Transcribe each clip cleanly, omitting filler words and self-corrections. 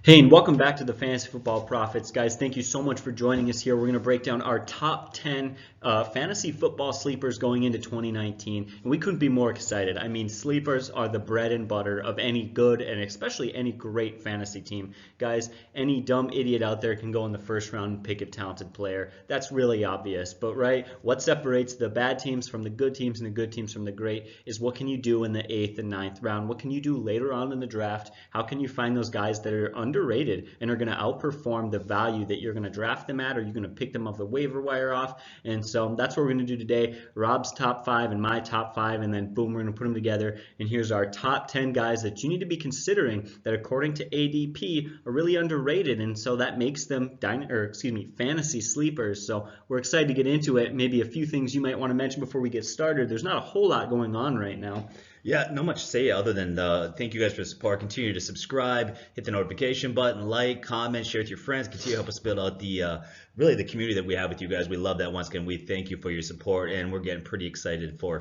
Hey, and welcome back to the Fantasy Football Profits. Guys, thank you so much for joining us here. We're going to break down our top 10 fantasy football sleepers going into 2019. And we couldn't be more excited. I mean, sleepers are the bread and butter of any good and especially any great fantasy team. Guys, any dumb idiot out there can go in the first round and pick a talented player. That's really obvious. But, right, what separates the bad teams from the good teams and the good teams from the great is what can you do in the 8th and 9th round? What can you do later on in the draft? How can you find those guys that are underrated and are going to outperform the value that you're going to draft them at, or you're going to pick them off the waiver wire off? And so that's what we're going to do today. Rob's top 5 and my top 5, and then boom, we're going to put them together. And here's our top 10 guys that you need to be considering that according to ADP are really underrated, and so that makes them fantasy sleepers. So we're excited to get into it. Maybe a few things you might want to mention before we get started. There's not a whole lot going on right now. Yeah, not much to say other than thank you guys for the support. Continue to subscribe, hit the notification button, like, comment, share with your friends. Continue to help us build out the really the community that we have with you guys. We love that. Once again, we thank you for your support, and we're getting pretty excited for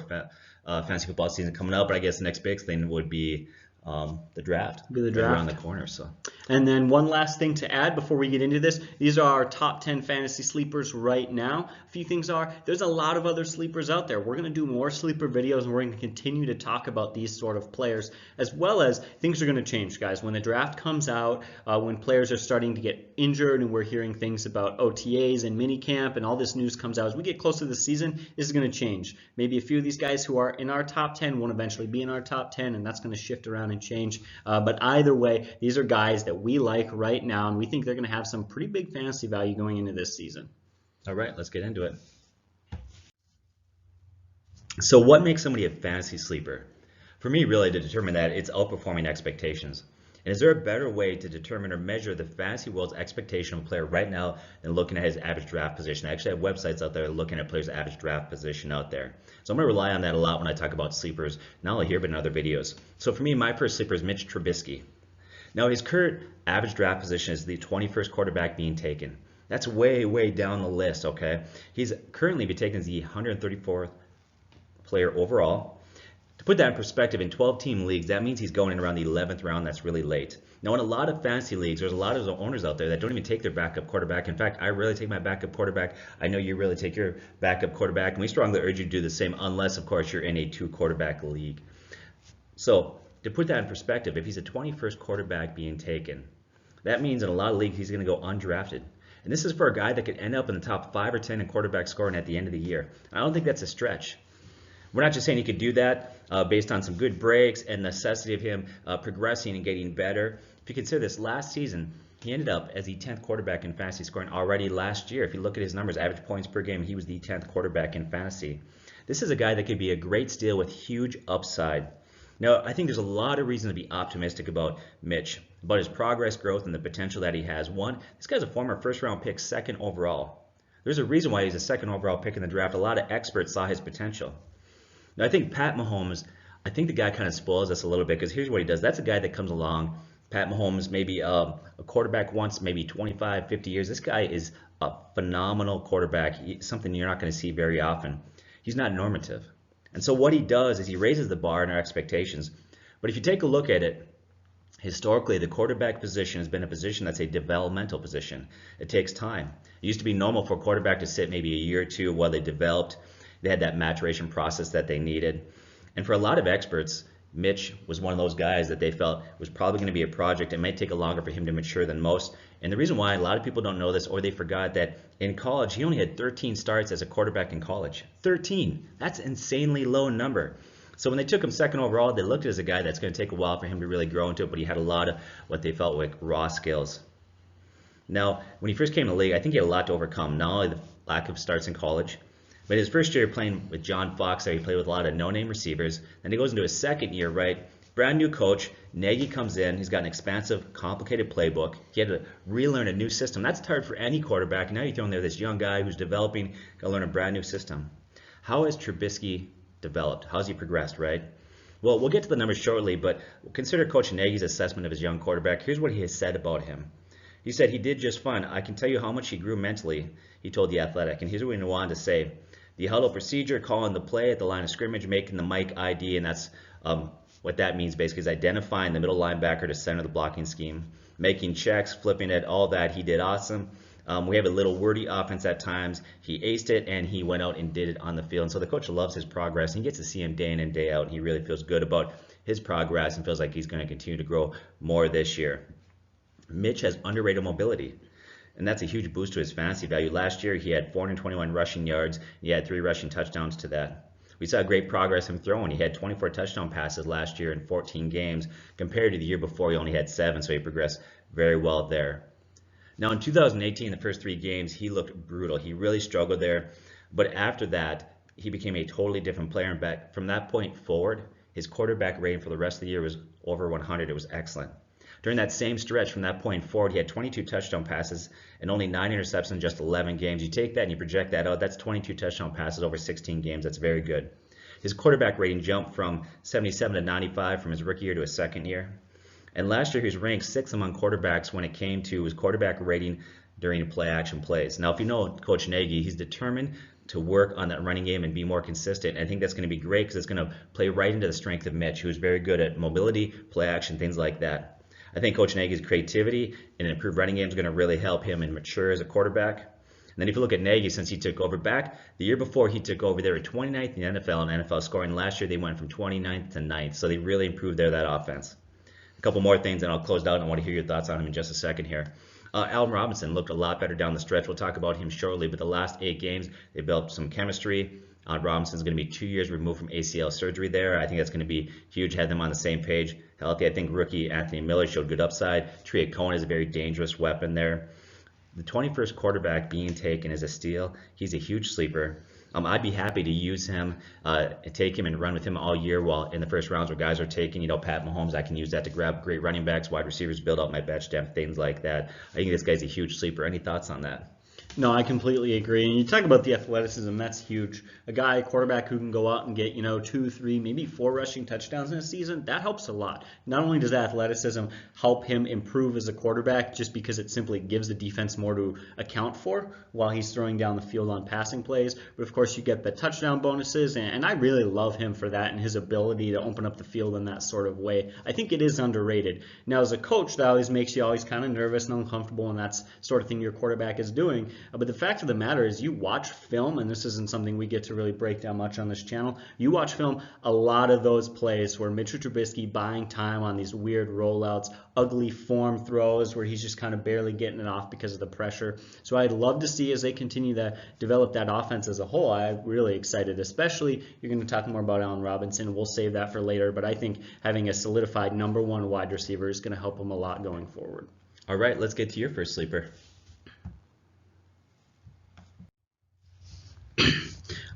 fantasy football season coming up. But I guess the next big thing would be the draft. The draft around the corner. And then one last thing to add before we get into this, these are our top 10 fantasy sleepers right now. A few things are, there's a lot of other sleepers out there. We're going to do more sleeper videos, and we're going to continue to talk about these sort of players, as well as things are going to change, guys. When the draft comes out, when players are starting to get injured, and we're hearing things about OTAs and minicamp, and all this news comes out, as we get closer to the season, this is going to change. Maybe a few of these guys who are in our top 10 won't eventually be in our top 10, and that's going to shift around and change. But either way, these are guys that we like right now, and we think they're going to have some pretty big fantasy value going into this season. All right, let's get into it. So what makes somebody a fantasy sleeper? For me, really, to determine that, it's outperforming expectations. And is there a better way to determine or measure the fantasy world's expectation of a player right now than looking at his average draft position? I actually have websites out there looking at players' average draft position out there. So I'm going to rely on that a lot when I talk about sleepers, not only here but in other videos. So for me, my first sleeper is Mitch Trubisky. Now, his current average draft position is the 21st quarterback being taken. That's way, way down the list, okay? He's currently being taken as the 134th player overall. To put that in perspective, in 12-team leagues, that means he's going in around the 11th round. That's really late. Now, in a lot of fantasy leagues, there's a lot of owners out there that don't even take their backup quarterback. In fact, I rarely take my backup quarterback. I know you really take your backup quarterback, and we strongly urge you to do the same, unless, of course, you're in a 2-quarterback league. So, to put that in perspective, if he's a 21st quarterback being taken, that means in a lot of leagues he's going to go undrafted. And this is for a guy that could end up in the top 5 or 10 in quarterback scoring at the end of the year. I don't think that's a stretch. We're not just saying he could do that based on some good breaks and necessity of him progressing and getting better. If you consider this, last season, he ended up as the 10th quarterback in fantasy scoring already last year. If you look at his numbers, average points per game, he was the 10th quarterback in fantasy. This is a guy that could be a great steal with huge upside. Now, I think there's a lot of reason to be optimistic about Mitch, about his progress, growth, and the potential that he has. One, this guy's a former first-round pick, 2nd overall. There's a reason why he's a 2nd overall pick in the draft. A lot of experts saw his potential. Now, I think Pat Mahomes, I think the guy kind of spoils us a little bit, because here's what he does. That's a guy that comes along. Pat Mahomes, maybe a quarterback once, maybe 25, 50 years. This guy is a phenomenal quarterback, something you're not going to see very often. He's not normative. And so what he does is he raises the bar in our expectations. But if you take a look at it, historically, the quarterback position has been a position that's a developmental position. It takes time. It used to be normal for a quarterback to sit maybe a year or two while they developed. They had that maturation process that they needed. And for a lot of experts, Mitch was one of those guys that they felt was probably going to be a project. It might take longer for him to mature than most. And the reason why a lot of people don't know this, or they forgot that in college, he only had 13 starts as a quarterback in college. 13. That's an insanely low number. So when they took him 2nd overall, they looked at it as a guy that's going to take a while for him to really grow into it, but he had a lot of what they felt like raw skills. Now, when he first came to the league, I think he had a lot to overcome. Not only the lack of starts in college, but his first year playing with John Fox, he played with a lot of no-name receivers. Then he goes into his 2nd year, right? Brand new coach. Nagy comes in. He's got an expansive, complicated playbook. He had to relearn a new system. That's hard for any quarterback. Now you throw in there this young guy who's developing, got to learn a brand new system. How has Trubisky developed? How's he progressed, right? Well, we'll get to the numbers shortly, but consider Coach Nagy's assessment of his young quarterback. Here's what he has said about him. He said he did just fine. I can tell you how much he grew mentally, he told The Athletic. And here's what he wanted to say. The huddle procedure, calling the play at the line of scrimmage, making the mic ID, and that's What that means basically is identifying the middle linebacker to center the blocking scheme, making checks, flipping it, all that. He did awesome. We have a little wordy offense at times. He aced it, and he went out and did it on the field. And so the coach loves his progress. And he gets to see him day in and day out. And he really feels good about his progress and feels like he's going to continue to grow more this year. Mitch has underrated mobility, and that's a huge boost to his fantasy value. Last year, he had 421 rushing yards. He had 3 rushing touchdowns to that. We saw great progress in throwing. He had 24 touchdown passes last year in 14 games. Compared to the year before, he only had 7, so he progressed very well there. Now, in 2018, the first 3 games, he looked brutal. He really struggled there. But after that, he became a totally different player. And from that point forward, his quarterback rating for the rest of the year was over 100. It was excellent. During that same stretch from that point forward, he had 22 touchdown passes and only 9 interceptions in just 11 games. You take that and you project that out, that's 22 touchdown passes over 16 games. That's very good. His quarterback rating jumped from 77 to 95 from his rookie year to his second year. And last year, he was ranked 6th among quarterbacks when it came to his quarterback rating during play-action plays. Now, if you know Coach Nagy, he's determined to work on that running game and be more consistent. And I think that's going to be great because it's going to play right into the strength of Mitch, who's very good at mobility, play-action, things like that. I think Coach Nagy's creativity and an improved running game is going to really help him and mature as a quarterback. And then if you look at Nagy, since he took over back, the year before he took over, they were 29th in the NFL in NFL scoring. Last year, they went from 29th to 9th, so they really improved that offense. A couple more things, and I'll close out. I want to hear your thoughts on him in just a second here. Allen Robinson looked a lot better down the stretch. We'll talk about him shortly, but the last 8 games, they built some chemistry. Robinson's going to be 2 years removed from ACL surgery there. I think that's going to be huge, had them on the same page. Healthy. I think rookie Anthony Miller showed good upside. Tria Cohen is a very dangerous weapon there. The 21st quarterback being taken is a steal. He's a huge sleeper. I'd be happy to use him, take him and run with him all year while in the first rounds where guys are taking, Pat Mahomes. I can use that to grab great running backs, wide receivers, build out my bench depth, things like that. I think this guy's a huge sleeper. Any thoughts on that? No, I completely agree. And you talk about the athleticism, that's huge. A quarterback who can go out and get, 2, 3, maybe 4 rushing touchdowns in a season, that helps a lot. Not only does athleticism help him improve as a quarterback just because it simply gives the defense more to account for while he's throwing down the field on passing plays, but of course you get the touchdown bonuses, and I really love him for that and his ability to open up the field in that sort of way. I think it is underrated. Now, as a coach, that always makes you always kind of nervous and uncomfortable, and that's sort of thing your quarterback is doing. But the fact of the matter is you watch film, and this isn't something we get to really break down much on this channel. You watch film, a lot of those plays where Mitchell Trubisky buying time on these weird rollouts, ugly form throws where he's just kind of barely getting it off because of the pressure. So I'd love to see as they continue to develop that offense as a whole. I'm really excited, especially you're going to talk more about Allen Robinson. We'll save that for later, but I think having a solidified number 1 wide receiver is going to help him a lot going forward. All right, let's get to your first sleeper.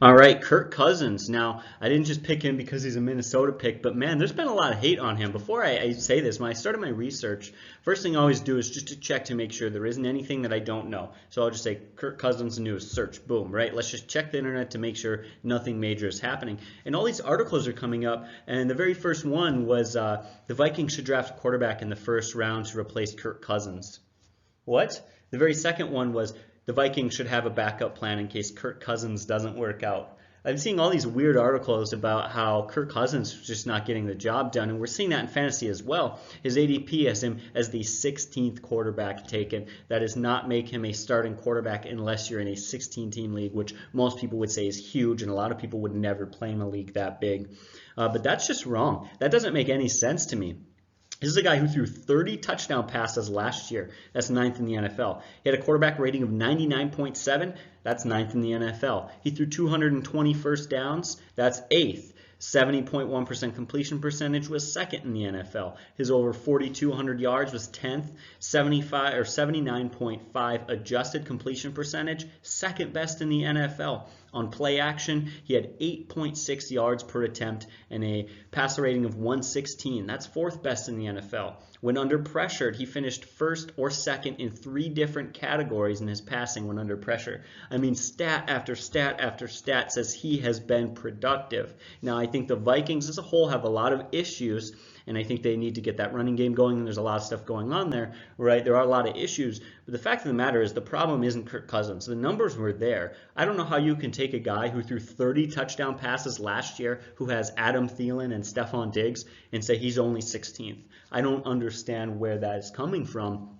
All right, Kirk Cousins. Now, I didn't just pick him because he's a Minnesota pick, but man, there's been a lot of hate on him. Before I say this, when I started my research, first thing I always do is just to check to make sure there isn't anything that I don't know. So I'll just say Kirk Cousins news, search, boom, right? Let's just check the internet to make sure nothing major is happening. And all these articles are coming up, and the very first one was the Vikings should draft a quarterback in the first round to replace Kirk Cousins. What? The very second one was the Vikings should have a backup plan in case Kirk Cousins doesn't work out. I'm seeing all these weird articles about how Kirk Cousins is just not getting the job done, and we're seeing that in fantasy as well. His ADP has him as the 16th quarterback taken. That does not make him a starting quarterback unless you're in a 16-team league, which most people would say is huge, and a lot of people would never play in a league that big. But that's just wrong. That doesn't make any sense to me. This is a guy who threw 30 touchdown passes last year. That's 9th in the NFL. He had a quarterback rating of 99.7. That's 9th in the NFL. He threw 220 first downs. That's 8th. 70.1% completion percentage was 2nd in the NFL. His over 4,200 yards was 10th. 79.5 adjusted completion percentage, 2nd best in the NFL. On play action, he had 8.6 yards per attempt and a passer rating of 116. That's 4th best in the NFL. When under pressure, he finished 1st or 2nd in 3 different categories in his passing when under pressure. I mean, stat after stat after stat says he has been productive. Now, I think the Vikings as a whole have a lot of issues, and I think they need to get that running game going, and there's a lot of stuff going on there, right? There are a lot of issues, but the fact of the matter is the problem isn't Kirk Cousins. The numbers were there. I don't know how you can take a guy who threw 30 touchdown passes last year, who has Adam Thielen and Stephon Diggs, and say he's only 16th. I don't understand where that is coming from.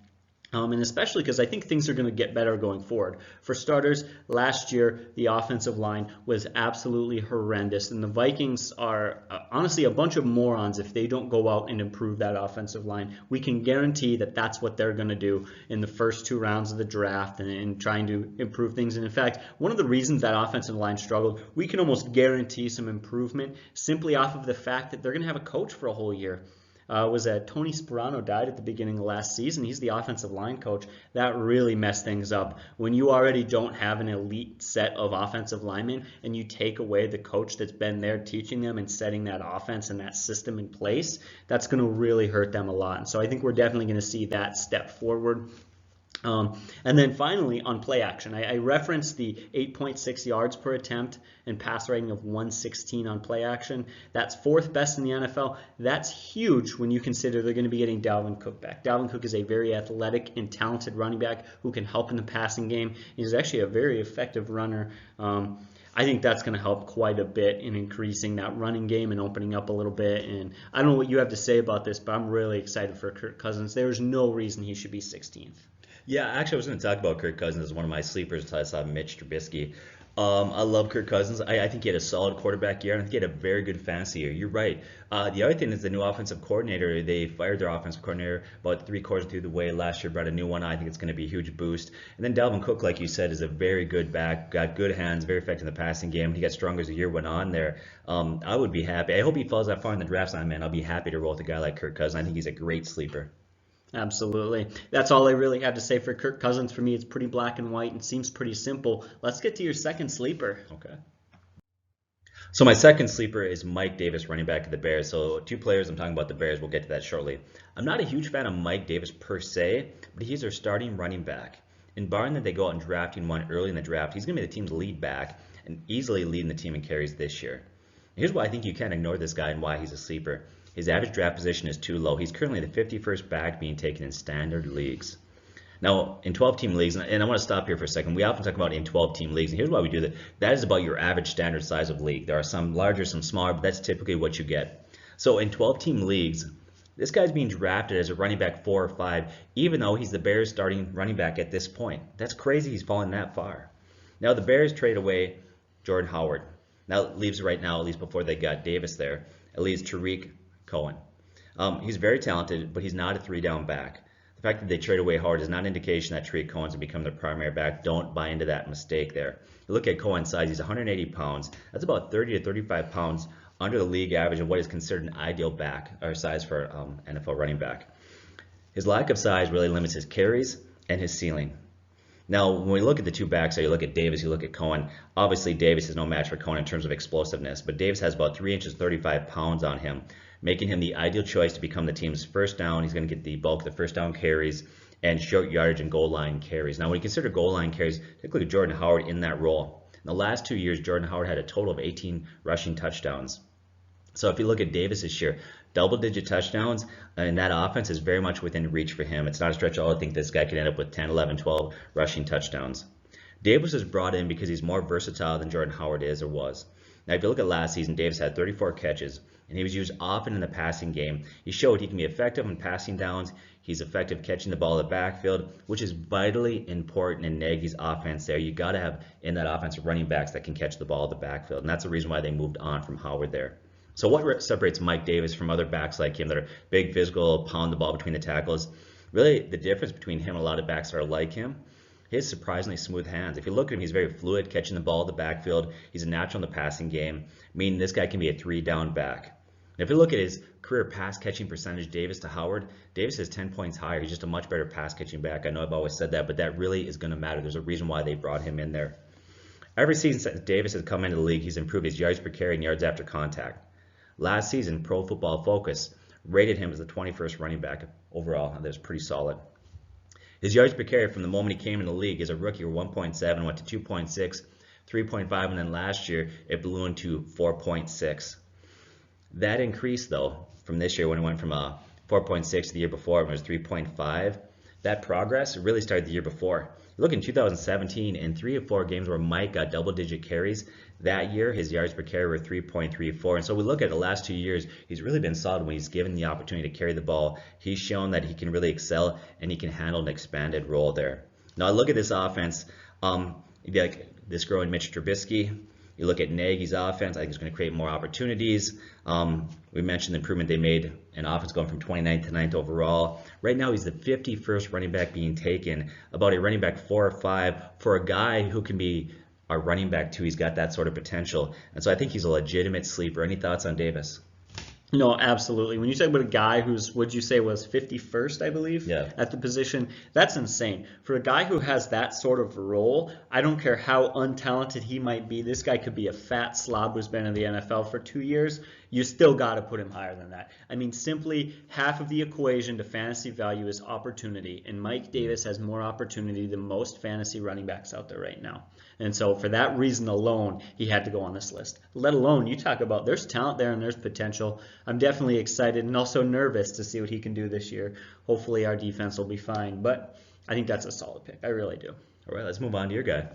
And especially because I think things are going to get better going forward. For starters, last year, the offensive line was absolutely horrendous. And the Vikings are honestly a bunch of morons if they don't go out and improve that offensive line. We can guarantee that that's what they're going to do in the first 2 rounds of the draft and trying to improve things. And in fact, one of the reasons that offensive line struggled, we can almost guarantee some improvement simply off of the fact that they're going to have a coach for a whole year. Was that Tony Sperano died at the beginning of last season. He's the offensive line coach. That really messed things up. When you already don't have an elite set of offensive linemen and you take away the coach that's been there teaching them and setting that offense and that system in place, that's going to really hurt them a lot. And so I think we're definitely going to see that step forward. And then finally, on play action, I referenced the 8.6 yards per attempt and pass rating of 116 on play action. That's 4th best in the NFL. That's huge when you consider they're going to be getting Dalvin Cook back. Dalvin Cook is a very athletic and talented running back who can help in the passing game. He's actually a very effective runner. I think that's going to help quite a bit in increasing that running game and opening up a little bit. And I don't know what you have to say about this, but I'm really excited for Kirk Cousins. There's no reason he should be 16th. Yeah, actually, I was going to talk about Kirk Cousins as one of my sleepers until I saw Mitch Trubisky. I love Kirk Cousins. I think he had a solid quarterback year, and I think he had a very good fantasy year. You're right. The other thing is the new offensive coordinator. They fired their offensive coordinator about 3 quarters through the way last year, brought a new one. I think it's going to be a huge boost. And then Dalvin Cook, like you said, is a very good back, got good hands, very effective in the passing game. He got stronger as the year went on there. I would be happy. I hope he falls that far in the draft, man. I'll be happy to roll with a guy like Kirk Cousins. I think he's a great sleeper. Absolutely. That's all I really have to say for Kirk Cousins. For me, it's pretty black and white and seems pretty simple. Let's get to your second sleeper. Okay. So my second sleeper is Mike Davis, running back of the Bears. So 2 players, I'm talking about the Bears. We'll get to that shortly. I'm not a huge fan of Mike Davis per se, but he's their starting running back. And barring that they go out and drafting one early in the draft, he's going to be the team's lead back and easily leading the team in carries this year. Here's why I think you can't ignore this guy and why he's a sleeper. His average draft position is too low. He's currently the 51st back being taken in standard leagues. Now, in 12-team leagues, and I want to stop here for a second, we often talk about in 12-team leagues, and here's why we do that. That is about your average standard size of league. There are some larger, some smaller, but that's typically what you get. So in 12-team leagues, this guy's being drafted as a running back 4 or 5, even though he's the Bears' starting running back at this point. That's crazy he's fallen that far. Now, the Bears trade away Jordan Howard. Now, it leaves right now, at least before they got Davis there, it leaves Tariq Cohen. He's very talented, but he's not a 3-down back. The fact that they trade away Howard is not an indication that Tariq Cohen's going to become their primary back. Don't buy into that mistake there. You look at Cohen's size, he's 180 pounds. That's about 30 to 35 pounds under the league average of what is considered an ideal back or size for NFL running back. His lack of size really limits his carries and his ceiling. Now, when we look at the 2 backs, so you look at Davis, you look at Cohen, obviously Davis is no match for Cohen in terms of explosiveness, but Davis has about 3 inches, 35 pounds on him, making him the ideal choice to become the team's first down. He's going to get the bulk of the first down carries and short yardage and goal line carries. Now, when you consider goal line carries, take a look at Jordan Howard in that role. In the last 2 years, Jordan Howard had a total of 18 rushing touchdowns. So if you look at Davis's share, double-digit touchdowns, and that offense is very much within reach for him. It's not a stretch at all to think this guy could end up with 10, 11, 12 rushing touchdowns. Davis is brought in because he's more versatile than Jordan Howard is or was. Now, if you look at last season, Davis had 34 catches, and he was used often in the passing game. He showed he can be effective in passing downs. He's effective catching the ball in the backfield, which is vitally important in Nagy's offense there. You got to have in that offense running backs that can catch the ball in the backfield, and that's the reason why they moved on from Howard there. So what separates Mike Davis from other backs like him that are big, physical, pound the ball between the tackles? Really, the difference between him and a lot of backs that are like him, his surprisingly smooth hands. If you look at him, he's very fluid, catching the ball in the backfield. He's a natural in the passing game, meaning this guy can be a 3-down back. And if you look at his career pass catching percentage, Davis to Howard, Davis is 10 points higher. He's just a much better pass catching back. I know I've always said that, but that really is going to matter. There's a reason why they brought him in there. Every season since Davis has come into the league, he's improved his yards per carry and yards after contact. Last season, Pro Football Focus rated him as the 21st running back overall, and that's pretty solid. His yards per carry from the moment he came in the league as a rookie were 1.7, went to 2.6, 3.5, and then last year it ballooned to 4.6. That increase, though, from this year when it went from 4.6 the year before, it was 3.5. That progress really started the year before. You look in 2017, in 3 of 4 games where Mike got double-digit carries, that year his yards per carry were 3.34. And so we look at the last 2 years, he's really been solid when he's given the opportunity to carry the ball. He's shown that he can really excel and he can handle an expanded role there. Now look at this offense. Like this growing Mitch Trubisky. You look at Nagy's offense, I think it's going to create more opportunities. We mentioned the improvement they made in offense going from 29th to 9th overall. Right now, he's the 51st running back being taken, about a running back 4 or 5 for a guy who can be our running back too. He's got that sort of potential. And so I think he's a legitimate sleeper. Any thoughts on Davis? No, absolutely. When you talk about a guy who's, what'd you say was 51st, I believe, at the position, that's insane. For a guy who has that sort of role, I don't care how untalented he might be. This guy could be a fat slob who's been in the NFL for 2 years. You still got to put him higher than that. I mean, simply half of the equation to fantasy value is opportunity, and Mike Davis has more opportunity than most fantasy running backs out there right now. And so for that reason alone, he had to go on this list. Let alone, you talk about there's talent there and there's potential. I'm definitely excited and also nervous to see what he can do this year. Hopefully our defense will be fine, but I think that's a solid pick. I really do. All right, let's move on to your guy.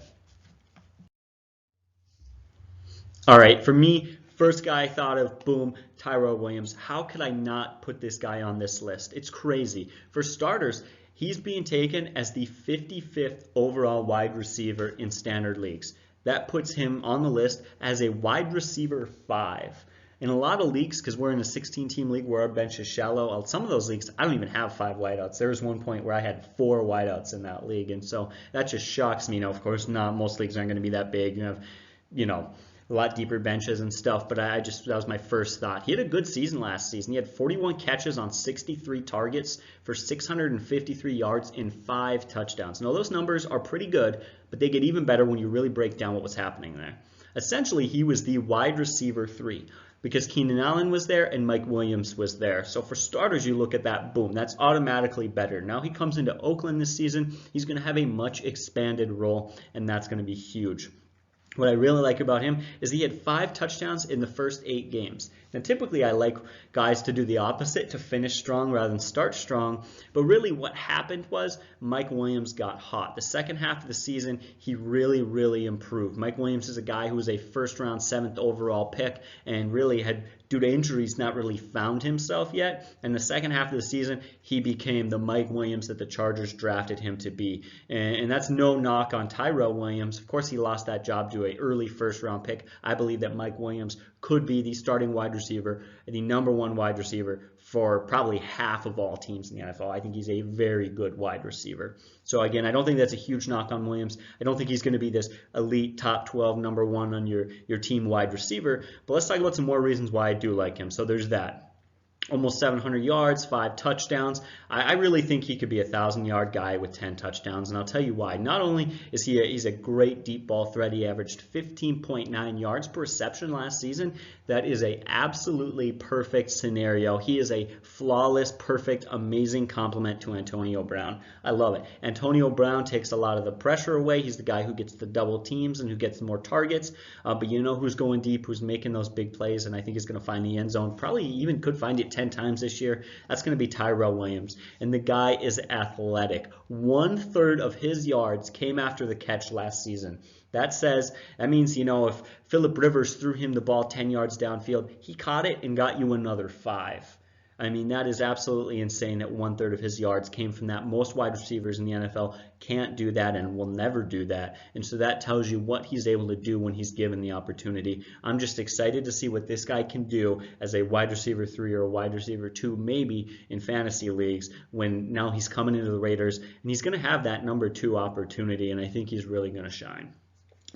All right, for me, first guy I thought of, boom, Tyrell Williams. How could I not put this guy on this list? It's crazy. For starters, he's being taken as the 55th overall wide receiver in standard leagues. That puts him on the list as a wide receiver 5. In a lot of leagues, because we're in a 16-team league where our bench is shallow, some of those leagues, I don't even have 5 wideouts. There was one point where I had 4 wideouts in that league, and so that just shocks me. Of course, not most leagues aren't going to be that big. You have, a lot deeper benches and stuff, but that was my first thought. He had a good season last season. He had 41 catches on 63 targets for 653 yards and 5 touchdowns. Now, those numbers are pretty good, but they get even better when you really break down what was happening there. Essentially, he was the wide receiver 3 because Keenan Allen was there and Mike Williams was there. So for starters, you look at that, boom, that's automatically better. Now he comes into Oakland this season. He's going to have a much expanded role, and that's going to be huge. What I really like about him is he had 5 touchdowns in the first 8 games. Now, typically, I like guys to do the opposite, to finish strong rather than start strong. But really what happened was Mike Williams got hot. The second half of the season, he really, really improved. Mike Williams is a guy who was a first-round, 7th overall pick and really had, due to injuries, not really found himself yet. And the second half of the season, he became the Mike Williams that the Chargers drafted him to be. And that's no knock on Tyrell Williams. Of course, he lost that job to an early first-round pick. I believe that Mike Williams could be the starting wide receiver, the number 1 wide receiver for probably half of all teams in the NFL. I think he's a very good wide receiver. So again, I don't think that's a huge knock on Williams. I don't think he's going to be this elite top 12 number 1 on your team wide receiver. But let's talk about some more reasons why I do like him. So there's that. Almost 700 yards, 5 touchdowns. I really think he could be a 1,000-yard guy with 10 touchdowns, and I'll tell you why. Not only is he's a great deep ball threat. He averaged 15.9 yards per reception last season. That is a absolutely perfect scenario. He is a flawless, perfect, amazing complement to Antonio Brown. I love it. Antonio Brown takes a lot of the pressure away. He's the guy who gets the double teams and who gets more targets. But you know who's going deep, who's making those big plays, and I think he's going to find the end zone. Probably even could find it 10 times this year. That's going to be Tyrell Williams. And the guy is athletic. 1/3 of his yards came after the catch last season. That means, if Phillip Rivers threw him the ball 10 yards downfield, he caught it and got you another 5. I mean, that is absolutely insane that 1/3 of his yards came from that. Most wide receivers in the NFL can't do that and will never do that. And so that tells you what he's able to do when he's given the opportunity. I'm just excited to see what this guy can do as a wide receiver 3 or a wide receiver 2, maybe in fantasy leagues, when now he's coming into the Raiders and he's going to have that number 2 opportunity, and I think he's really going to shine.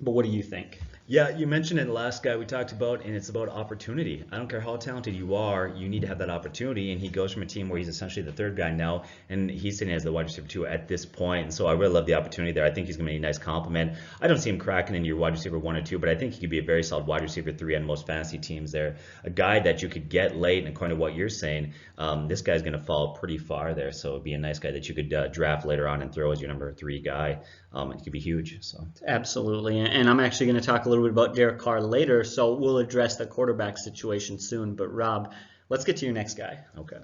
But what do you think? Yeah, you mentioned it, the last guy we talked about, and it's about opportunity. I don't care how talented you are, you need to have that opportunity, and he goes from a team where he's essentially the 3rd guy now, and he's sitting as the wide receiver 2 at this point, and so I really love the opportunity there. I think he's going to be a nice compliment. I don't see him cracking in your wide receiver 1 or 2, but I think he could be a very solid wide receiver 3 on most fantasy teams there. A guy that you could get late, and according to what you're saying, this guy's going to fall pretty far there, so it'd be a nice guy that you could draft later on and throw as your number 3 guy. It could be huge. So absolutely, and I'm actually going to talk a little bit about Derek Carr later, so we'll address the quarterback situation soon. But Rob, Let's get to your next guy. Okay.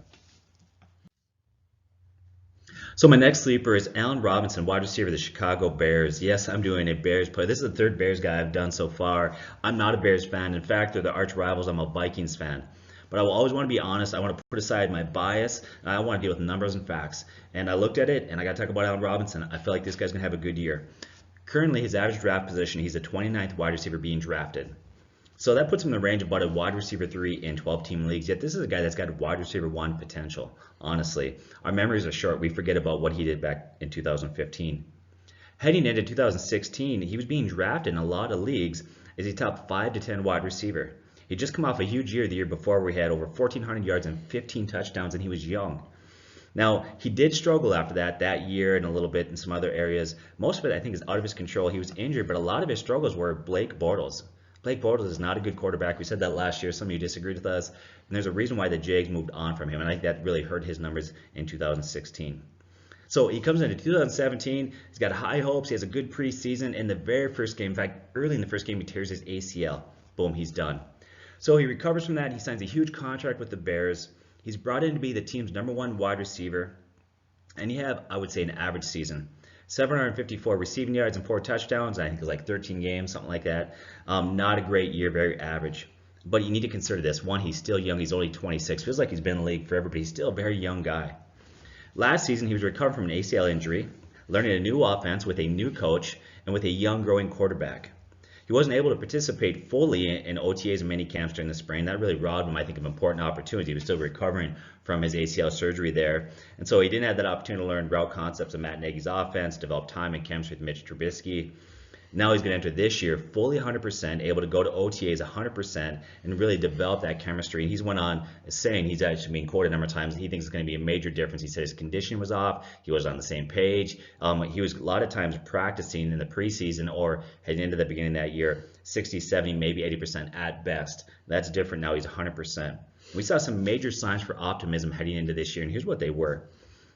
So my next sleeper is Allen Robinson, wide receiver of the Chicago Bears. Yes, I'm doing a Bears play. This is the third Bears guy I've done so far. I'm not a Bears fan. In fact, they're the arch rivals. I'm a Vikings fan. But I will always want to be honest. I want to put aside my bias. And I want to deal with numbers and facts. And I looked at it, and I got to talk about Allen Robinson. I feel like this guy's going to have a good year. Currently, his average draft position, he's the 29th wide receiver being drafted. So that puts him in the range of about a wide receiver 3 in 12-team leagues. Yet this is a guy that's got a wide receiver 1 potential, honestly. Our memories are short. We forget about what he did back in 2015. Heading into 2016, he was being drafted in a lot of leagues as a top 5 to 10 wide receiver. He'd just come off a huge year the year before where he had over 1,400 yards and 15 touchdowns, and he was young. Now, he did struggle after that year and a little bit in some other areas. Most of it, I think, is out of his control. He was injured, but a lot of his struggles were Blake Bortles. Blake Bortles is not a good quarterback. We said that last year. Some of you disagreed with us. And there's a reason why the Jags moved on from him. And I think that really hurt his numbers in 2016. So he comes into 2017. He's got high hopes. He has a good preseason. In the very first game, in fact, early in the first game, he tears his ACL. Boom, he's done. So he recovers from that. He signs a huge contract with the Bears. He's brought in to be the team's #1 wide receiver. And you have, I would say, an average season. 754 receiving yards and 4 touchdowns. I think it was like 13 games, something like that. Not a great year, very average. But you need to consider this. One, he's still young. He's only 26. Feels like he's been in the league forever, but he's still a very young guy. Last season, he was recovering from an ACL injury, learning a new offense with a new coach and with a young, growing quarterback. He wasn't able to participate fully in OTAs and mini camps during the spring. That really robbed him, I think, of important opportunities. He was still recovering from his ACL surgery there. And so he didn't have that opportunity to learn route concepts of Matt Nagy's offense, develop time and chemistry with Mitch Trubisky. Now he's going to enter this year fully 100%, able to go to OTAs 100% and really develop that chemistry. And he's went on saying, he's actually being quoted a number of times, he thinks it's going to be a major difference. He said his conditioning was off. He was on the same page. He was a lot of times practicing in the preseason or heading into the beginning of that year, 60, 70, maybe 80% at best. That's different now. He's 100%. We saw some major signs for optimism heading into this year, and here's what they were.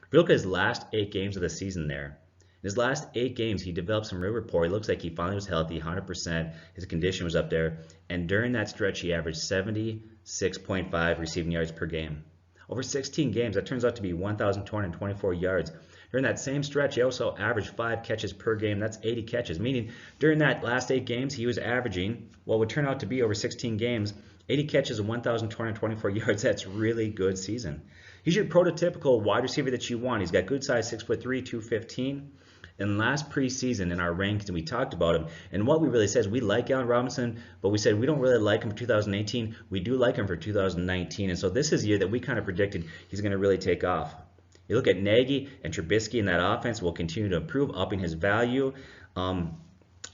If you look at his last 8 games of the season there, in his last 8 games, he developed some real rapport. He looks like he finally was healthy, 100%. His condition was up there. And during that stretch, he averaged 76.5 receiving yards per game. Over 16 games, that turns out to be 1,224 yards. During that same stretch, he also averaged 5 catches per game. That's 80 catches, meaning during that last 8 games, he was averaging what would turn out to be over 16 games, 80 catches and 1,224 yards. That's really good season. He's your prototypical wide receiver that you want. He's got good size, 6'3", 215. And last preseason in our rankings, we talked about him. And what we really said is we like Allen Robinson, but we said we don't really like him for 2018. We do like him for 2019. And so this is the year that we kind of predicted he's going to really take off. You look at Nagy and Trubisky in that offense will continue to improve, upping his value.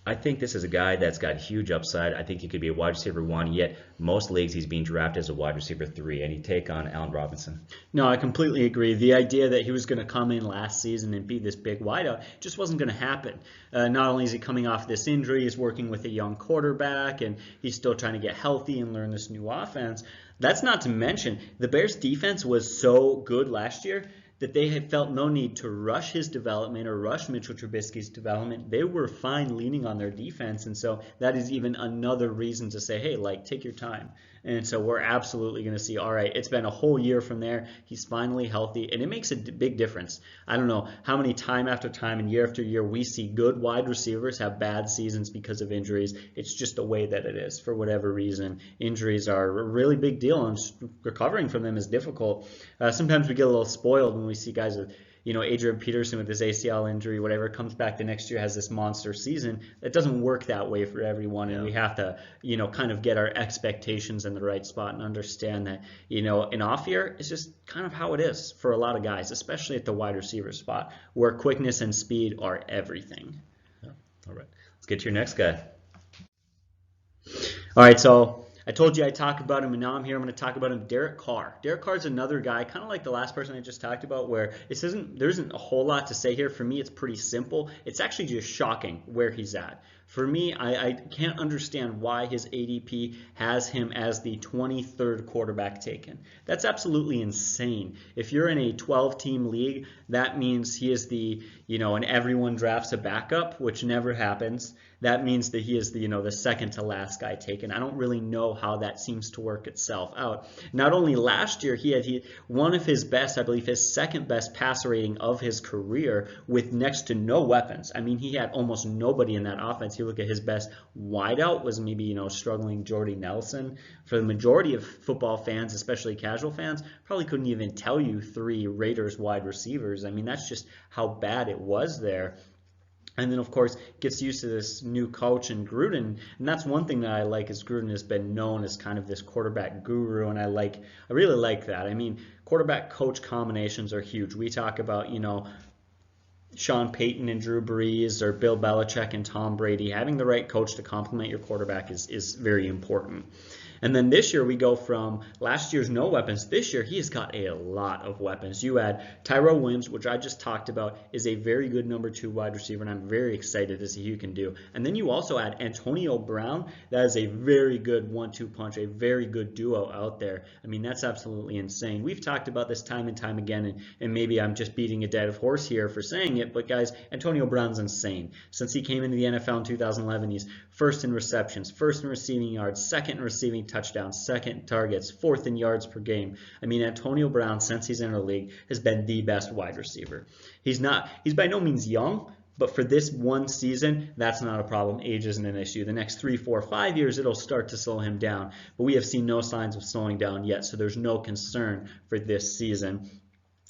I think this is a guy that's got huge upside. I think he could be a wide receiver 1, yet most leagues he's being drafted as a wide receiver 3. Any take on Allen Robinson? No, I completely agree. The idea that he was going to come in last season and be this big wideout just wasn't going to happen. Not only is he coming off this injury, he's working with a young quarterback, and he's still trying to get healthy and learn this new offense. That's not to mention the Bears' defense was so good last year that they had felt no need to rush his development or rush Mitchell Trubisky's development. They were fine leaning on their defense, and so that is even another reason to say, hey, like, take your time. And so we're absolutely going to see, all right, it's been a whole year from there. He's finally healthy, and it makes a big difference. I don't know how many time after time and year after year we see good wide receivers have bad seasons because of injuries. It's just the way that it is for whatever reason. Injuries are a really big deal, and recovering from them is difficult. Sometimes we get a little spoiled when we see guys with, Adrian Peterson with his ACL injury, whatever, comes back the next year, has this monster season. It doesn't work that way for everyone, and we have to, kind of get our expectations in the right spot and understand that, an off year is just kind of how it is for a lot of guys, especially at the wide receiver spot, where quickness and speed are everything. Yeah. All right, let's get to your next guy. All right, so I told you I'd talk about him, and now I'm here. I'm going to talk about him, Derek Carr. Derek Carr's another guy, kind of like the last person I just talked about, where there isn't a whole lot to say here. For me, it's pretty simple. It's actually just shocking where he's at. For me, I can't understand why his ADP has him as the 23rd quarterback taken. That's absolutely insane. If you're in a 12-team league, that means he is the, and everyone drafts a backup, which never happens. That means that he is the second to last guy taken. I don't really know how that seems to work itself out. Not only last year, he had one of his best, I believe his second best passer rating of his career with next to no weapons. I mean, he had almost nobody in that offense. You look at his best wideout was maybe, struggling Jordy Nelson. For the majority of football fans, especially casual fans, probably couldn't even tell you 3 Raiders wide receivers. I mean, that's just how bad it was there. And then, of course, gets used to this new coach in Gruden. And that's one thing that I like is Gruden has been known as kind of this quarterback guru. And I really like that. I mean, quarterback coach combinations are huge. We talk about, Sean Payton and Drew Brees or Bill Belichick and Tom Brady. Having the right coach to complement your quarterback is very important. And then this year we go from last year's no weapons. This year he has got a lot of weapons. You add Tyrell Williams, which I just talked about, is a very good number 2 wide receiver, and I'm very excited to see who you can do. And then you also add Antonio Brown. That is a very good 1-2 punch, a very good duo out there. I mean, that's absolutely insane. We've talked about this time and time again, and maybe I'm just beating a dead horse here for saying it, but guys, Antonio Brown's insane. Since he came into the NFL in 2011, he's first in receptions, first in receiving yards, second in receiving touchdowns, second in targets, fourth in yards per game. I mean, Antonio Brown, since he's in the league, has been the best wide receiver. He's by no means young, but for this one season, that's not a problem. Age isn't an issue. The next 3, 4, 5 years, it'll start to slow him down. But we have seen no signs of slowing down yet, so there's no concern for this season.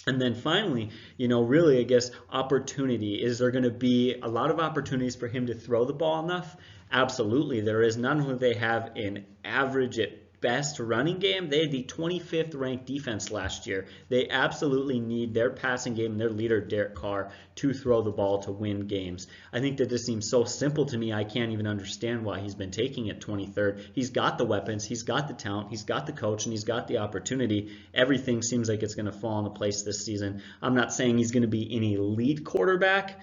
And then finally, really, I guess, opportunity. Is there going to be a lot of opportunities for him to throw the ball enough? Absolutely, there is. Not only do they have an average at best running game, they had the 25th ranked defense last year. They absolutely need their passing game and their leader, Derek Carr, to throw the ball to win games. I think that this seems so simple to me, I can't even understand why he's been taking it 23rd. He's got the weapons, he's got the talent, he's got the coach, and he's got the opportunity. Everything seems like it's going to fall into place this season. I'm not saying he's going to be an elite quarterback,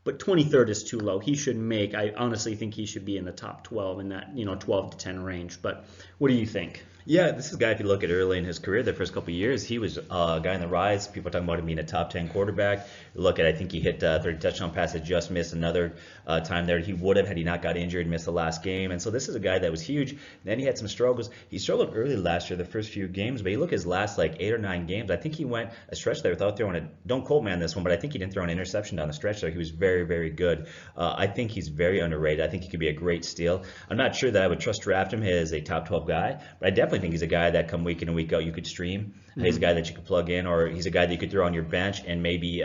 but 23rd is too low. I honestly think he should be in the top 12 in that 12 to 10 range. But what do you think? Yeah, this is a guy, if you look at early in his career, the first couple of years, he was a guy in the rise. People are talking about him being a top 10 quarterback. Look at, I think he hit 30 touchdown passes, just missed another time there. He would have had he not got injured, missed the last game. And so this is a guy that was huge. Then he had some struggles. He struggled early last year, the first few games, but you look at his last 8 or 9 games, I think he went a stretch there without throwing don't quote me on this one, but I think he didn't throw an interception down the stretch there. He was very, very good. I think he's very underrated. I think he could be a great steal. I'm not sure that I would trust draft him as a top 12 guy, but I definitely think he's a guy that come week in and week out you could stream. He's a guy that you could plug in, or he's a guy that you could throw on your bench, and maybe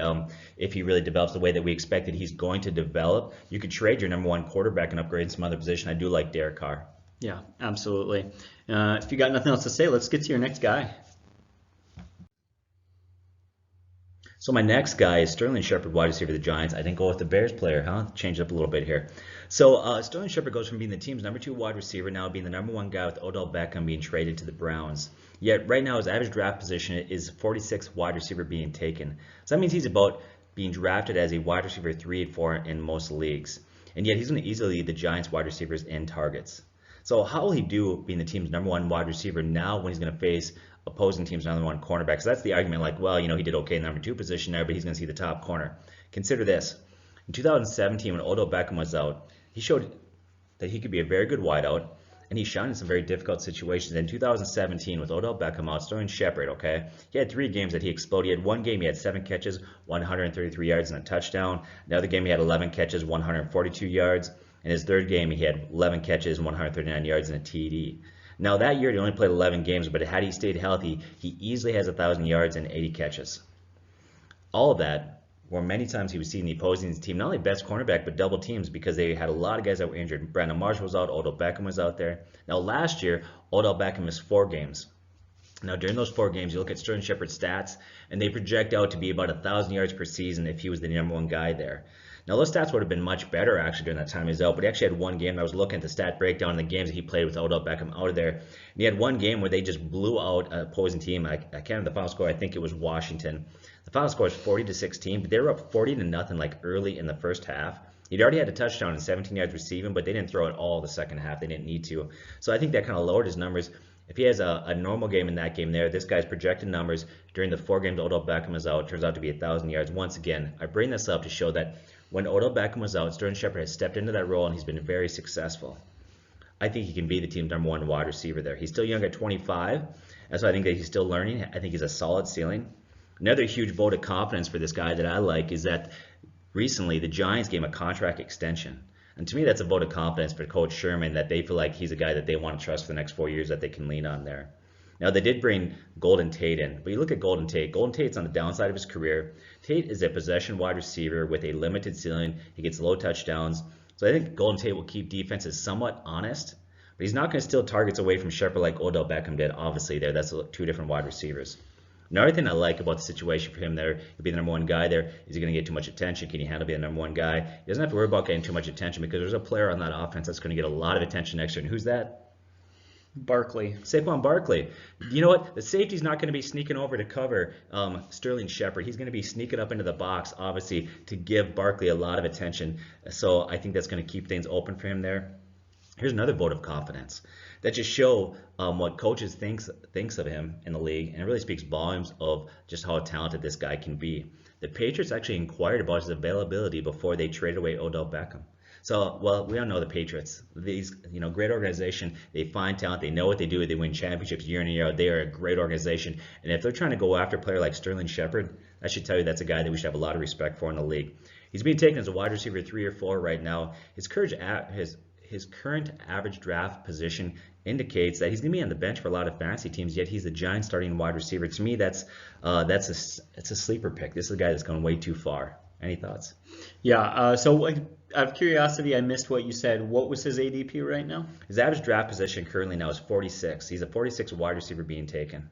if he really develops the way that we expected he's going to develop, you could trade your number 1 quarterback and upgrade in some other position. I do like Derek Carr. Yeah, absolutely. If you got nothing else to say, let's get to your next guy. So my next guy is Sterling Shepard, wide receiver of the Giants. I didn't go with the Bears player, Change it up a little bit here. So Sterling Shepard goes from being the team's number 2 wide receiver now being the number 1 guy with Odell Beckham being traded to the Browns. Yet right now his average draft position is 46th wide receiver being taken. So that means he's about being drafted as a wide receiver 3 and 4 in most leagues. And yet he's going to easily lead the Giants wide receivers in targets. So how will he do being the team's number 1 wide receiver now when he's going to face opposing teams' number 1 cornerback? So that's the argument, he did okay in the number 2 position there, but he's going to see the top corner. Consider this. In 2017, when Odell Beckham was out, he showed that he could be a very good wideout, and he shined in some very difficult situations. In 2017, with Odell Beckham out, Sterling Shepard, he had 3 games that he exploded. He had 1 game, he had 7 catches, 133 yards and a touchdown. Another game, he had 11 catches, 142 yards. In his 3rd game, he had 11 catches, 139 yards and a TD. Now that year, he only played 11 games, but had he stayed healthy, he easily has 1,000 yards and 80 catches. All of that, where many times he was seeing the opposing team not only best cornerback, but double teams because they had a lot of guys that were injured. Brandon Marshall was out, Odell Beckham was out there. Now last year, Odell Beckham missed 4 games. Now during those 4 games, you look at Sterling Shepard's stats, and they project out to be about 1,000 yards per season if he was the number 1 guy there. Now those stats would have been much better actually during that time he was out, but he actually had 1 game. I was looking at the stat breakdown of the games that he played with Odell Beckham out of there. And he had 1 game where they just blew out an opposing team. I can't remember the final score. I think it was Washington. The final score was 40-16, but they were up 40-0 early in the first half. He'd already had a touchdown and 17 yards receiving, but they didn't throw it all the second half. They didn't need to. So I think that kind of lowered his numbers. If he has a normal game in that game there, this guy's projected numbers during the 4 games Odell Beckham is out turns out to be 1,000 yards. Once again, I bring this up to show that when Odell Beckham was out, Sterling Shepard has stepped into that role and he's been very successful. I think he can be the team's #1 wide receiver there. He's still young at 25, and so I think that he's still learning. I think he's a solid ceiling. Another huge vote of confidence for this guy that I like is that recently the Giants gave him a contract extension. And to me, that's a vote of confidence for Coach Sherman that they feel like he's a guy that they want to trust for the next 4 years that they can lean on there. Now, they did bring Golden Tate in, but you look at Golden Tate. Golden Tate's on the downside of his career. Tate is a possession wide receiver with a limited ceiling. He gets low touchdowns. So I think Golden Tate will keep defenses somewhat honest, but he's not going to steal targets away from Shepard like Odell Beckham did. Obviously, that's 2 different wide receivers. Another thing I like about the situation for him there, he'll be the #1 guy there. Is he going to get too much attention? Can he handle being the #1 guy? He doesn't have to worry about getting too much attention because there's a player on that offense that's going to get a lot of attention next year. And who's that? Barkley. Saquon Barkley. You know what? The safety's not going to be sneaking over to cover Sterling Shepard. He's going to be sneaking up into the box, obviously, to give Barkley a lot of attention. So I think that's going to keep things open for him there. Here's another vote of confidence that just show what coaches thinks of him in the league, and it really speaks volumes of just how talented this guy can be. The Patriots actually inquired about his availability before they traded away Odell Beckham. So, well, we all know the Patriots. These, great organization. They find talent. They know what they do. They win championships year in and year out. They are a great organization. And if they're trying to go after a player like Sterling Shepard, I should tell you that's a guy that we should have a lot of respect for in the league. He's being taken as a wide receiver 3 or 4 right now. His current average draft position indicates that he's going to be on the bench for a lot of fantasy teams, yet he's the Giants starting wide receiver. To me, it's a sleeper pick. This is a guy that's gone way too far. Any thoughts? Yeah, so out of curiosity, I missed what you said. What was his ADP right now? His average draft position currently now is 46. He's a 46 wide receiver being taken.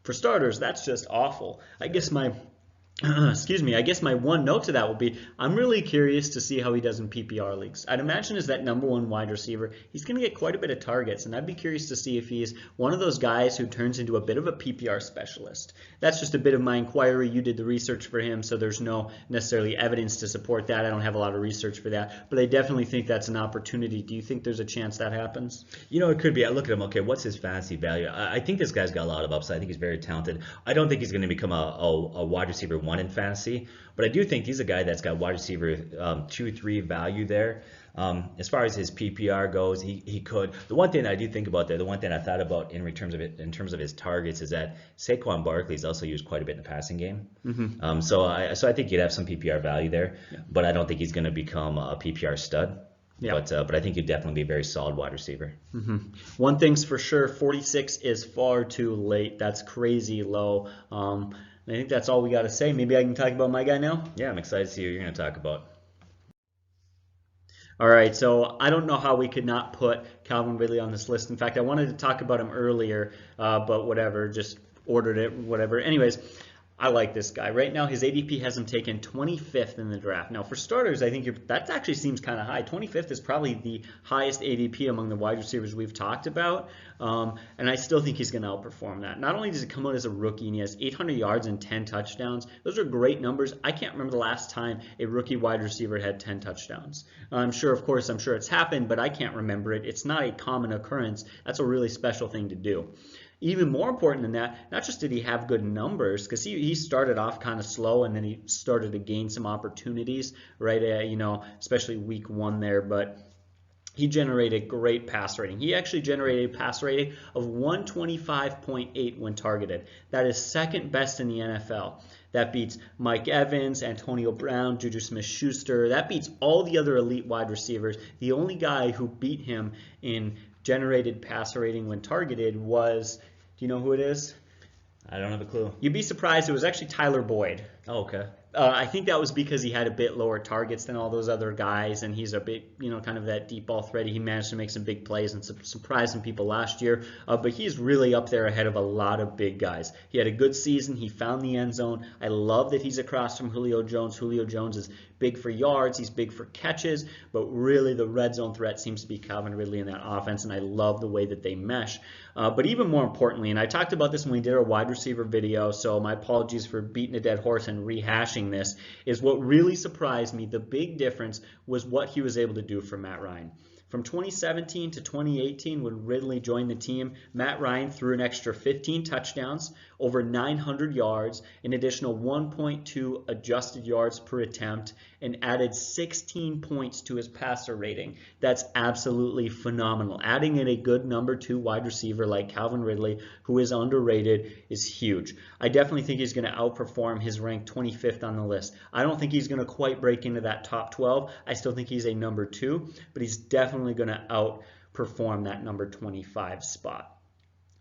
For starters, that's just awful. I guess my one note to that will be I'm really curious to see how he does in PPR leagues. I'd imagine as that #1 wide receiver, he's going to get quite a bit of targets, and I'd be curious to see if he's one of those guys who turns into a bit of a PPR specialist. That's just a bit of my inquiry. You did the research for him, so there's no necessarily evidence to support that. I don't have a lot of research for that, but I definitely think that's an opportunity. Do you think there's a chance that happens? It could be. I look at him, okay, what's his fantasy value? I think this guy's got a lot of upside. I think he's very talented. I don't think he's going to become a wide receiver 1 in fantasy, but I do think he's a guy that's got wide receiver 2, 3 value there. As far as his PPR goes, he could. The one thing I do think about there, the one thing I thought about in terms of his targets is that Saquon Barkley is also used quite a bit in the passing game. Mm-hmm. So I think he'd have some PPR value there, but I don't think he's going to become a PPR stud. Yeah. But I think he'd definitely be a very solid wide receiver. Mm-hmm. One thing's for sure, 46 is far too late. That's crazy low. I think that's all we got to say. Maybe I can talk about my guy now? Yeah, I'm excited to see what you're going to talk about. All right, so I don't know how we could not put Calvin Ridley on this list. In fact, I wanted to talk about him earlier, but whatever, just ordered it, whatever. Anyways, I like this guy. Right now, his ADP has him taken 25th in the draft. Now, for starters, I think that actually seems kind of high. 25th is probably the highest ADP among the wide receivers we've talked about, and I still think he's going to outperform that. Not only does he come out as a rookie and he has 800 yards and 10 touchdowns, those are great numbers. I can't remember the last time a rookie wide receiver had 10 touchdowns. I'm sure it's happened, but I can't remember it. It's not a common occurrence. That's a really special thing to do. Even more important than that, not just did he have good numbers, because he started off kind of slow and then he started to gain some opportunities, right? Especially week 1 there, but he generated great pass rating. He actually generated a pass rating of 125.8 when targeted. That is second best in the NFL. That beats Mike Evans, Antonio Brown, Juju Smith-Schuster. That beats all the other elite wide receivers. The only guy who beat him in generated pass rating when targeted was, do you know who it is? I don't have a clue. You'd be surprised. It was actually Tyler Boyd. Oh, okay. I think that was because he had a bit lower targets than all those other guys, and he's a bit, kind of that deep ball threat. He managed to make some big plays and surprise some people last year, but he's really up there ahead of a lot of big guys. He had a good season. He found the end zone. I love that he's across from Julio Jones. Julio Jones is big for yards. He's big for catches, but really the red zone threat seems to be Calvin Ridley in that offense, and I love the way that they mesh. But even more importantly, and I talked about this when we did our wide receiver video, so my apologies for beating a dead horse and rehashing watching this is what really surprised me. The big difference was what he was able to do for Matt Ryan. From 2017 to 2018, when Ridley joined the team, Matt Ryan threw an extra 15 touchdowns, over 900 yards, an additional 1.2 adjusted yards per attempt, and added 16 points to his passer rating. That's absolutely phenomenal. Adding in a good number 2 wide receiver like Calvin Ridley, who is underrated, is huge. I definitely think he's going to outperform his rank 25th on the list. I don't think he's going to quite break into that top 12. I still think he's a number 2, but he's definitely going to outperform that number 25 spot.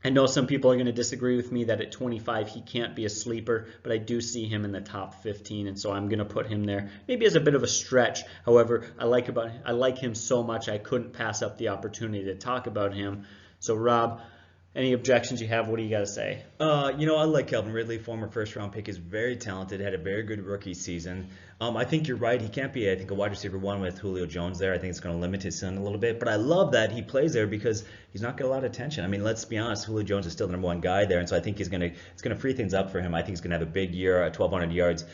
I know some people are going to disagree with me that at 25 he can't be a sleeper, but I do see him in the top 15, and so I'm going to put him there. Maybe as a bit of a stretch. However, I like him so much I couldn't pass up the opportunity to talk about him. So Rob, any objections you have? What do you got to say? I like Calvin Ridley, former first-round pick. Is very talented, had a very good rookie season. I think you're right. He can't be, a wide receiver 1 with Julio Jones there. I think it's going to limit his ceiling a little bit. But I love that he plays there because he's not getting a lot of attention. I mean, let's be honest. Julio Jones is still the number 1 guy there, and so I think it's going to free things up for him. I think he's going to have a big year. 1,200 yards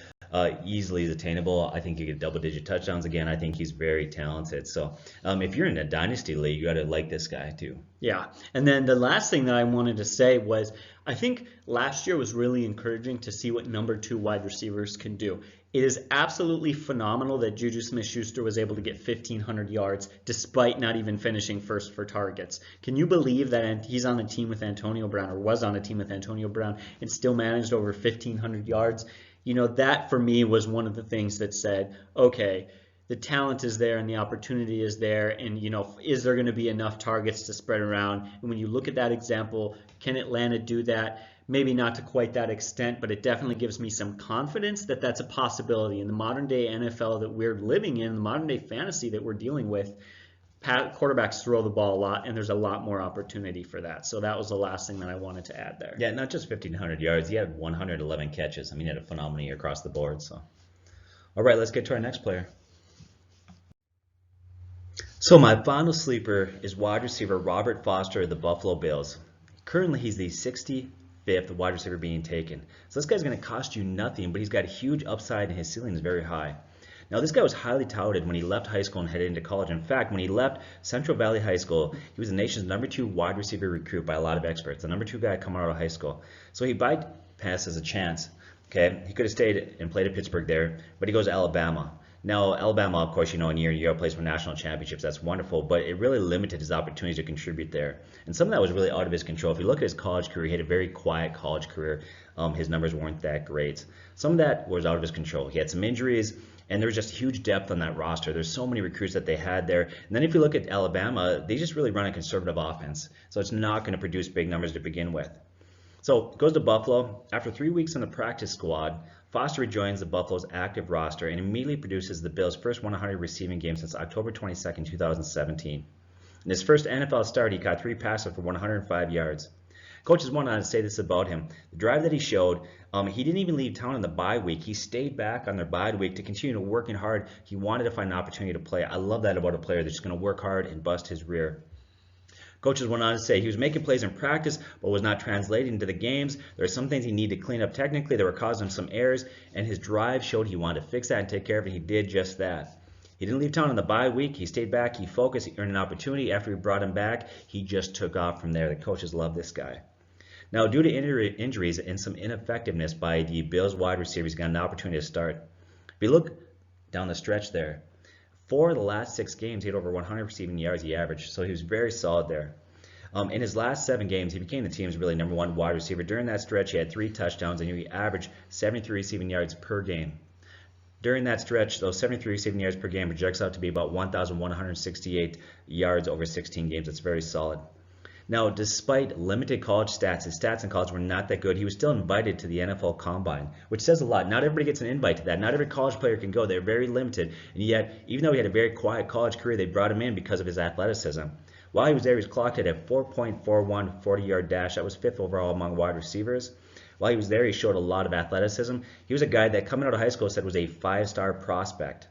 easily is attainable. I think he get double-digit touchdowns again. I think he's very talented. So if you're in a dynasty league, you got to like this guy too. Yeah, and then the last thing that I wanted to say was I think last year was really encouraging to see what number 2 wide receivers can do. It is absolutely phenomenal that Juju Smith-Schuster was able to get 1,500 yards despite not even finishing first for targets. Can you believe that he's on a team with Antonio Brown, or was on a team with Antonio Brown, and still managed over 1,500 yards? That for me was one of the things that said, okay, the talent is there and the opportunity is there, and is there going to be enough targets to spread around? And when you look at that example, can Atlanta do that? Maybe not to quite that extent, but it definitely gives me some confidence that that's a possibility. In the modern day NFL that we're living in, the modern day fantasy that we're dealing with, quarterbacks throw the ball a lot, and there's a lot more opportunity for that. So that was the last thing that I wanted to add there. Yeah, not just 1,500 yards. He had 111 catches. I mean, he had a phenomenal year across the board. So, all right, let's get to our next player. So my final sleeper is wide receiver Robert Foster of the Buffalo Bills. Currently, he's the 65th wide receiver being taken. So this guy's going to cost you nothing, but he's got a huge upside and his ceiling is very high. Now, this guy was highly touted when he left high school and headed into college. In fact, when he left Central Valley High School, he was the nation's number 2 wide receiver recruit by a lot of experts, the number 2 guy coming out of high school. So he bypasses a chance. Okay, he could have stayed and played at Pittsburgh there, but he goes to Alabama. Now, Alabama, of course, in year in year out plays for national championships. That's wonderful, but it really limited his opportunities to contribute there. And some of that was really out of his control. If you look at his college career, he had a very quiet college career. His numbers weren't that great. Some of that was out of his control. He had some injuries, and there was just huge depth on that roster. There's so many recruits that they had there. And then if you look at Alabama, they just really run a conservative offense. So it's not going to produce big numbers to begin with. So goes to Buffalo. After 3 weeks on the practice squad, Foster rejoins the Buffalo's active roster and immediately produces the Bills' first 100 receiving game since October 22, 2017. In his first NFL start, he caught 3 passes for 105 yards. Coaches went on to say this about him. The drive that he showed, he didn't even leave town on the bye week. He stayed back on their bye week to continue working hard. He wanted to find an opportunity to play. I love that about a player that's just going to work hard and bust his rear. Coaches went on to say he was making plays in practice but was not translating into the games. There are some things he needed to clean up technically that were causing some errors, and his drive showed he wanted to fix that and take care of it. He did just that. He didn't leave town on the bye week. He stayed back. He focused. He earned an opportunity. After we brought him back, he just took off from there. The coaches love this guy. Now, due to injuries and some ineffectiveness by the Bills wide receivers, he got an opportunity to start. If you look down the stretch there, 4 of the last 6 games, he had over 100 receiving yards he averaged, so he was very solid there. In his last 7 games, he became the team's really number 1 wide receiver. During that stretch, he had 3 touchdowns, and he averaged 73 receiving yards per game. During that stretch, those 73 receiving yards per game projects out to be about 1,168 yards over 16 games. That's very solid. Now, despite limited college stats, his stats in college were not that good. He was still invited to the NFL Combine, which says a lot. Not everybody gets an invite to that. Not every college player can go. They're very limited. And yet, even though he had a very quiet college career, they brought him in because of his athleticism. While he was there, he was clocked at a 4.41 40-yard dash. That was 5th overall among wide receivers. While he was there, he showed a lot of athleticism. He was a guy that, coming out of high school, said was a 5-star prospect.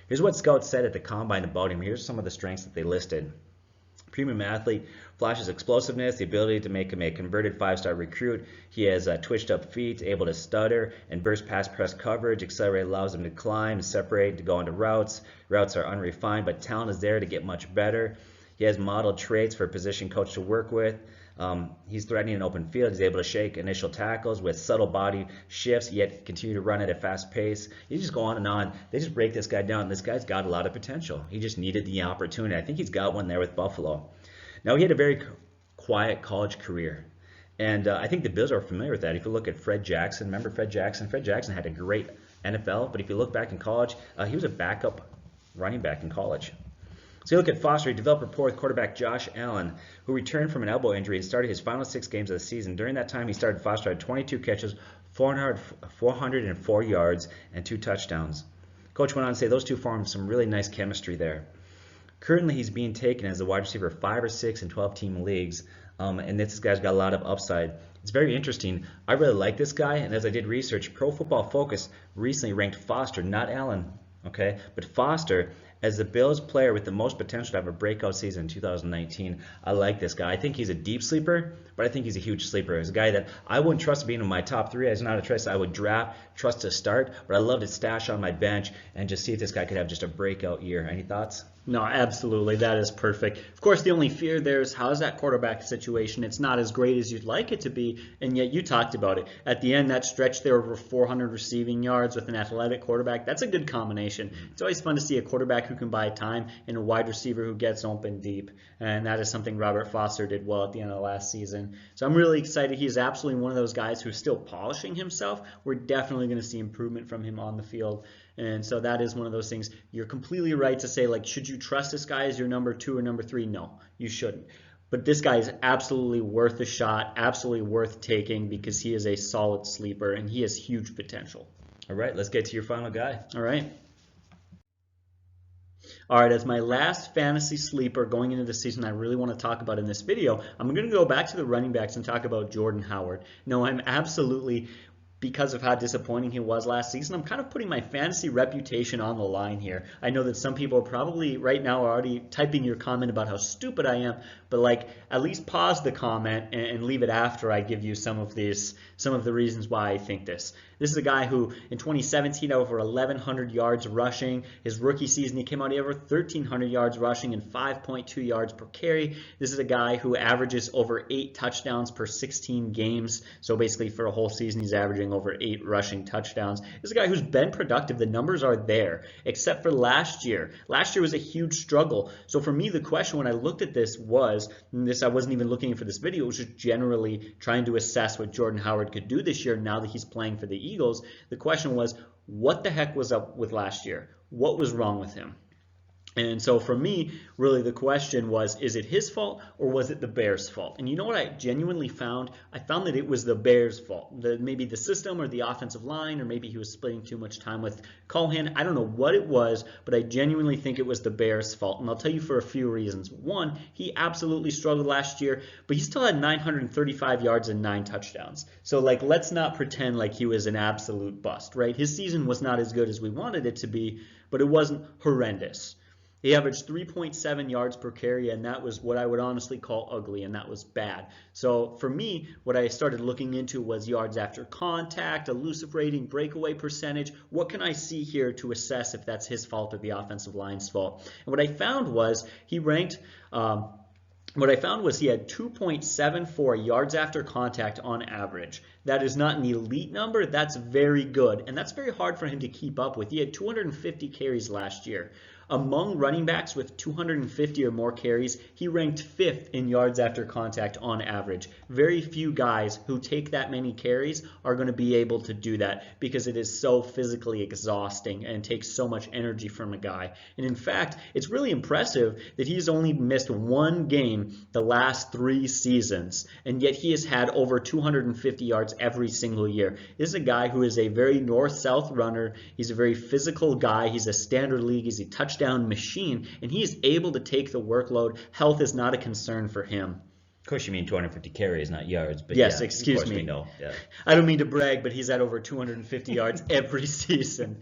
Here's what scouts said at the Combine about him. Here's some of the strengths that they listed. Premium athlete, flashes explosiveness, the ability to make him a converted 5-star recruit. He has twitched up feet, able to stutter and burst past press coverage. Accelerate allows him to climb, separate, to go into routes. Routes are unrefined, but talent is there to get much better. He has modeled traits for a position coach to work with. He's threatening an open field. He's able to shake initial tackles with subtle body shifts, yet continue to run at a fast pace. You just go on and on. They just break this guy down. This guy's got a lot of potential. He just needed the opportunity. I think he's got one there with Buffalo. Now, he had a very quiet college career. And I think the Bills are familiar with that. If you look at Fred Jackson, remember Fred Jackson? Fred Jackson had a great NFL, but if you look back in college, he was a backup running back in college. So you look at Foster, he developed rapport with quarterback Josh Allen, who returned from an elbow injury and started his final 6 games of the season. During that time, Foster had 22 catches, 404 yards, and 2 touchdowns. Coach went on to say those two formed some really nice chemistry there. Currently, he's being taken as a wide receiver 5 or 6 in 12-team leagues, and this guy's got a lot of upside. It's very interesting. I really like this guy, and as I did research, Pro Football Focus recently ranked Foster, not Allen, okay, but Foster as the Bills player with the most potential to have a breakout season in 2019. I like this guy. I think he's a deep sleeper, but I think he's a huge sleeper. He's a guy that I wouldn't trust being in my top 3. He's not a trust I would trust to start, but I love to stash on my bench and just see if this guy could have just a breakout year. Any thoughts? No, absolutely. That is perfect. Of course, the only fear there is how's that quarterback situation? It's not as great as you'd like it to be, and yet you talked about it. At the end, that stretch there over 400 receiving yards with an athletic quarterback, that's a good combination. It's always fun to see a quarterback who can buy time and a wide receiver who gets open deep, and that is something Robert Foster did well at the end of last season. So I'm really excited. He's absolutely one of those guys who's still polishing himself. We're definitely going to see improvement from him on the field. And so that is one of those things. You're completely right to say, like, should you trust this guy as your number 2 or number 3? No, you shouldn't. But this guy is absolutely worth a shot, absolutely worth taking because he is a solid sleeper and he has huge potential. All right, let's get to your final guy. All right. All right, as my last fantasy sleeper going into the season I really want to talk about in this video, I'm going to go back to the running backs and talk about Jordan Howard. No, I'm absolutely, because of how disappointing he was last season, I'm kind of putting my fantasy reputation on the line here. I know that some people are probably right now already typing your comment about how stupid I am, but like at least pause the comment and leave it after I give you some of the reasons why I think this. This is a guy who in 2017 had over 1,100 yards rushing. His rookie season he came out over 1,300 yards rushing and 5.2 yards per carry. This is a guy who averages over 8 touchdowns per 16 games. So basically for a whole season he's averaging over 8 rushing touchdowns. This is a guy who's been productive. The numbers are there, except for last year. Last year was a huge struggle. So for me, the question when I looked at this was, and this I wasn't even looking for this video, it was just generally trying to assess what Jordan Howard could do this year now that he's playing for the Eagles. The question was, what the heck was up with last year? What was wrong with him? And so for me, really the question was, is it his fault or was it the Bears' fault? And you know what I genuinely found? I found that it was the Bears' fault. Maybe the system or the offensive line, or maybe he was splitting too much time with Cohen. I don't know what it was, but I genuinely think it was the Bears' fault. And I'll tell you for a few reasons. One, he absolutely struggled last year, but he still had 935 yards and 9 touchdowns. So like, let's not pretend like he was an absolute bust, right? His season was not as good as we wanted it to be, but it wasn't horrendous. He averaged 3.7 yards per carry, and that was what I would honestly call ugly, and that was bad. So for me, what I started looking into was yards after contact, elusive rating, breakaway percentage. What can I see here to assess if that's his fault or the offensive line's fault? And what I found was he ranked What I found was he had 2.74 yards after contact on average. That is not an elite number. That's very good, and that's very hard for him to keep up with. He had 250 carries last year. Among running backs with 250 or more carries, he ranked 5th in yards after contact on average. Very few guys who take that many carries are going to be able to do that because it is so physically exhausting and takes so much energy from a guy. And in fact, it's really impressive that he's only missed 1 game the last 3 seasons, and yet he has had over 250 yards every single year. This is a guy who is a very north-south runner. He's a very physical guy. He's a standard league. He's a touchdown machine, and he is able to take the workload. Health is not a concern for him. Of course, you mean 250 carries, not yards. But yes, yeah, excuse of course me. We know. Yeah. I don't mean to brag, but he's at over 250 yards every season.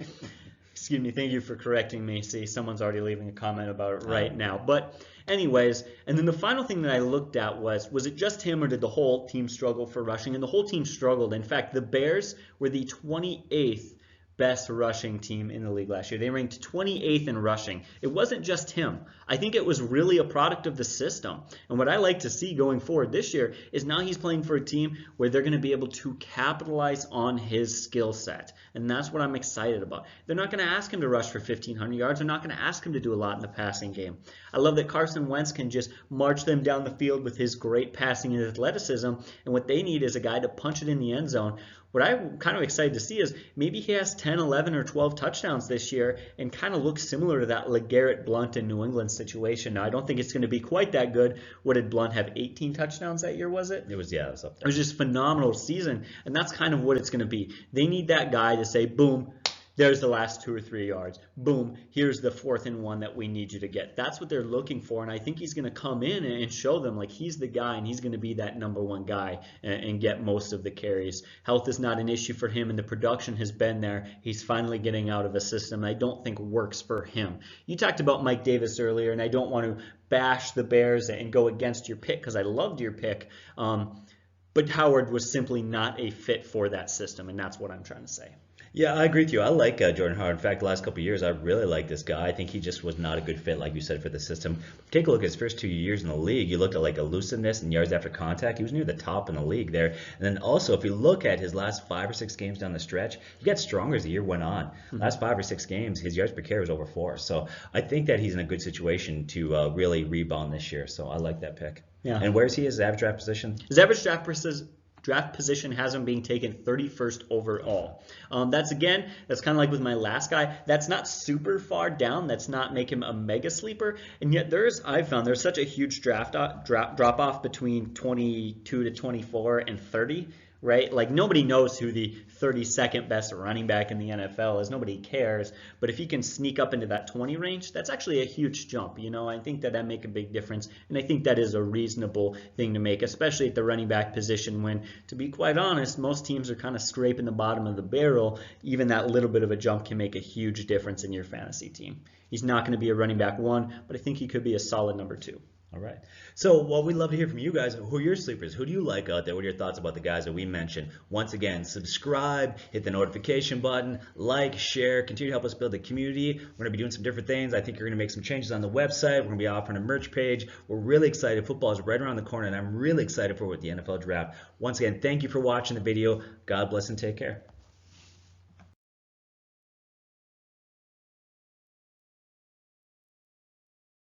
Excuse me, thank you for correcting me. See, someone's already leaving a comment about it right now. But anyways, and then the final thing that I looked at was it just him or did the whole team struggle for rushing? And the whole team struggled. In fact, the Bears were the 28th best rushing team in the league last year. They ranked 28th in rushing. It wasn't just him. I think it was really a product of the system. And what I like to see going forward this year is now he's playing for a team where they're going to be able to capitalize on his skill set. And that's what I'm excited about. They're not going to ask him to rush for 1,500 yards. They're not going to ask him to do a lot in the passing game. I love that Carson Wentz can just march them down the field with his great passing and athleticism. And what they need is a guy to punch it in the end zone. What I'm kind of excited to see is maybe he has 10, 11, or 12 touchdowns this year and kind of looks similar to that LeGarrette Blount in New England situation. Now, I don't think it's going to be quite that good. What did Blount have, 18 touchdowns that year, was it? It was, yeah, it was up there. It was just a phenomenal season, and that's kind of what it's going to be. They need that guy to say, boom, there's the last 2 or 3 yards. Boom, here's the 4th and 1 that we need you to get. That's what they're looking for, and I think he's going to come in and show them like he's the guy and he's going to be that number 1 guy and get most of the carries. Health is not an issue for him, and the production has been there. He's finally getting out of a system I don't think works for him. You talked about Mike Davis earlier, and I don't want to bash the Bears and go against your pick because I loved your pick, but Howard was simply not a fit for that system, and that's what I'm trying to say. Yeah, I agree with you. I like Jordan Howard. In fact, the last couple of years, I really like this guy. I think he just was not a good fit, like you said, for the system. Take a look at his first 2 years in the league. You looked at like elusiveness and yards after contact. He was near the top in the league there. And then also, if you look at his last 5 or 6 games down the stretch, he got stronger as the year went on. Last 5 or 6 games, his yards per carry was over 4. So I think that he's in a good situation to really rebound this year. So I like that pick. Yeah. And where is he? His average draft position? His average draft position has him being taken 31st overall. That's kind of like with my last guy. That's not super far down. That's not make him a mega sleeper. And yet I've found there's such a huge drop off between 22 to 24 and 30. Right? Like nobody knows who the 32nd best running back in the NFL is. Nobody cares. But if he can sneak up into that 20 range, that's actually a huge jump. You know, I think that make a big difference. And I think that is a reasonable thing to make, especially at the running back position when, to be quite honest, most teams are kind of scraping the bottom of the barrel. Even that little bit of a jump can make a huge difference in your fantasy team. He's not going to be a running back 1, but I think he could be a solid number 2. All right. So, well, we'd love to hear from you guys. Who are your sleepers? Who do you like out there? What are your thoughts about the guys that we mentioned? Once again, subscribe, hit the notification button, like, share, continue to help us build a community. We're going to be doing some different things. I think you're going to make some changes on the website. We're going to be offering a merch page. We're really excited. Football is right around the corner, and I'm really excited for what the NFL draft. Once again, thank you for watching the video. God bless and take care.